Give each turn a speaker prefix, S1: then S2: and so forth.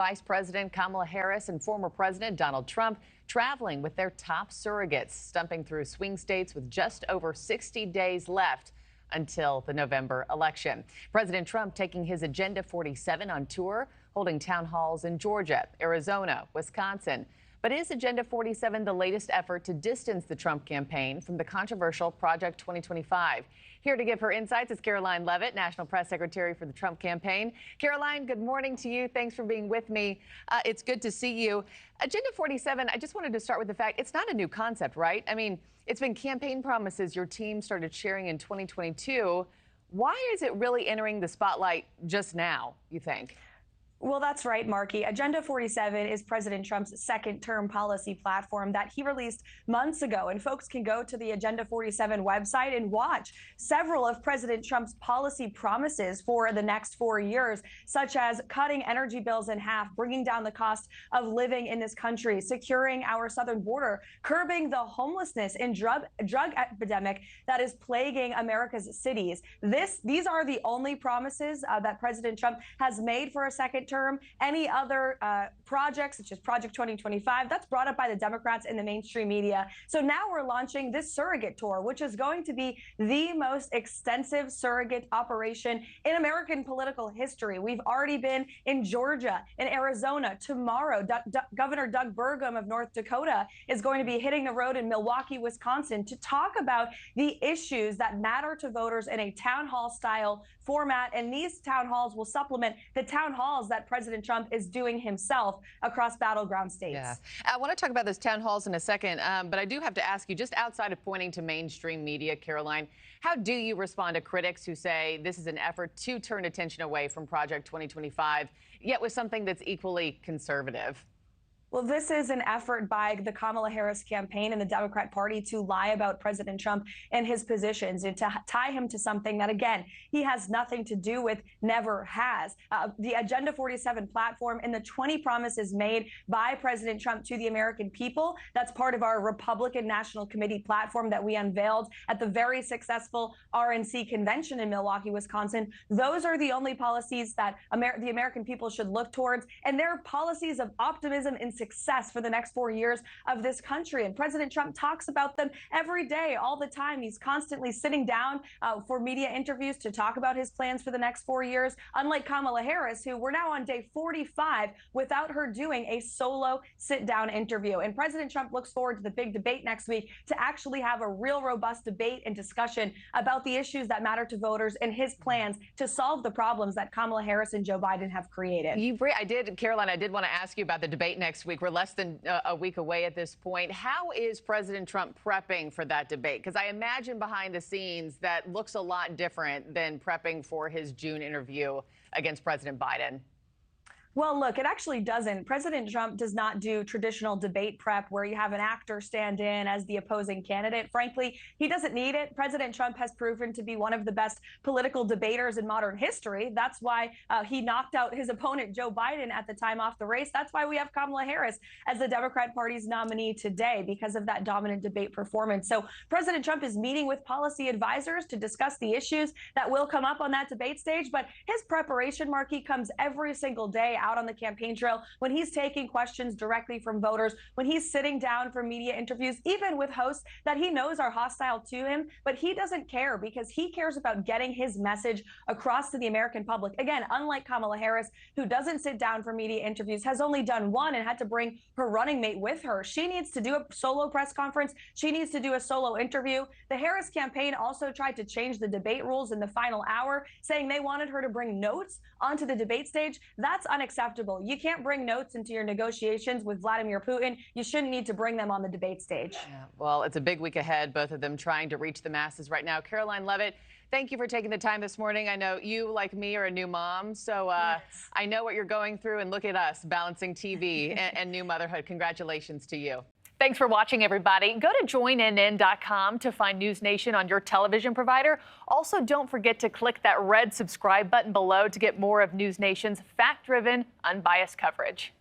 S1: Vice President Kamala Harris and former President Donald Trump traveling with their top surrogates, stumping through swing states with just over 60 days left until the November election. President Trump taking his Agenda 47 on tour, holding town halls in Georgia, Arizona, Wisconsin. But is Agenda 47 the latest effort to distance the Trump campaign from the controversial Project 2025? Here to give her insights is Karoline Leavitt, National Press Secretary for the Trump campaign. Karoline, good morning to you. Thanks for being with me. It's good to see you. Agenda 47, I just wanted to start with the fact it's not a new concept, right? I mean, it's been campaign promises your team started sharing in 2022. Why is it really entering the spotlight just now, you think?
S2: Well, that's right, Markie. Agenda 47 is President Trump's second-term policy platform that he released months ago. And folks can go to the Agenda 47 website and watch several of President Trump's policy promises for the next 4 years, such as cutting energy bills in half, bringing down the cost of living in this country, securing our southern border, curbing the homelessness and drug epidemic that is plaguing America's cities. These are the only promises that President Trump has made for a second term. Any other projects, such as Project 2025, that's brought up by the Democrats in the mainstream media. So now we're launching this surrogate tour, which is going to be the most extensive surrogate operation in American political history. We've already been in Georgia, in Arizona. Tomorrow, Governor Doug Burgum of North Dakota is going to be hitting the road in Milwaukee, Wisconsin, to talk about the issues that matter to voters in a town hall style format. And these town halls will supplement the town halls that President Trump is doing himself across battleground states.
S1: Yeah. I want to talk about those town halls in a second, but I do have to ask you, just outside of pointing to mainstream media, Karoline, how do you respond to critics who say this is an effort to turn attention away from Project 2025, yet with something that's equally conservative?
S2: Well, this is an effort by the Kamala Harris campaign and the Democrat Party to lie about President Trump and his positions and to tie him to something that, again, he has nothing to do with, never has. The Agenda 47 platform and the 20 promises made by President Trump to the American people, that's part of our Republican National Committee platform that we unveiled at the very successful RNC convention in Milwaukee, Wisconsin. Those are the only policies that the American people should look towards, and they're policies of optimism and success for the next 4 years of this country. And President Trump talks about them every day, all the time. He's constantly sitting down for media interviews to talk about his plans for the next 4 years, unlike Kamala Harris, who we're now on day 45 without her doing a solo sit-down interview. And President Trump looks forward to the big debate next week to actually have a real robust debate and discussion about the issues that matter to voters and his plans to solve the problems that Kamala Harris and Joe Biden have created.
S1: Caroline, I did want to ask you about the debate next week. We're less than a week away at this point. How is President Trump prepping for that debate? Because I imagine behind the scenes that looks a lot different than prepping for his June interview against President Biden.
S2: Well, look, it actually doesn't. President Trump does not do traditional debate prep where you have an actor stand in as the opposing candidate. Frankly, he doesn't need it. President Trump has proven to be one of the best political debaters in modern history. That's why he knocked out his opponent, Joe Biden, at the time off the race. That's why we have Kamala Harris as the Democrat Party's nominee today, because of that dominant debate performance. So President Trump is meeting with policy advisors to discuss the issues that will come up on that debate stage. But his preparation, Markie, comes every single day out on the campaign trail, when he's taking questions directly from voters, when he's sitting down for media interviews, even with hosts that he knows are hostile to him. But he doesn't care, because he cares about getting his message across to the American public. Again, unlike Kamala Harris, who doesn't sit down for media interviews, has only done one and had to bring her running mate with her. She needs to do a solo press conference. She needs to do a solo interview. The Harris campaign also tried to change the debate rules in the final hour, saying they wanted her to bring notes onto the debate stage. That's unacceptable. You can't bring notes into your negotiations with Vladimir Putin. You shouldn't need to bring them on the debate stage.
S1: Yeah, well, it's a big week ahead, both of them trying to reach the masses right now. Karoline Leavitt, thank you for taking the time this morning. I know you, like me, are a new mom, so
S2: Yes.
S1: I know what you're going through, and look at us balancing TV and new motherhood. Congratulations to you. Thanks for watching, everybody. Go to joinnn.com to find NewsNation on your television provider. Also, don't forget to click that red subscribe button below to get more of NewsNation's fact-driven, unbiased coverage.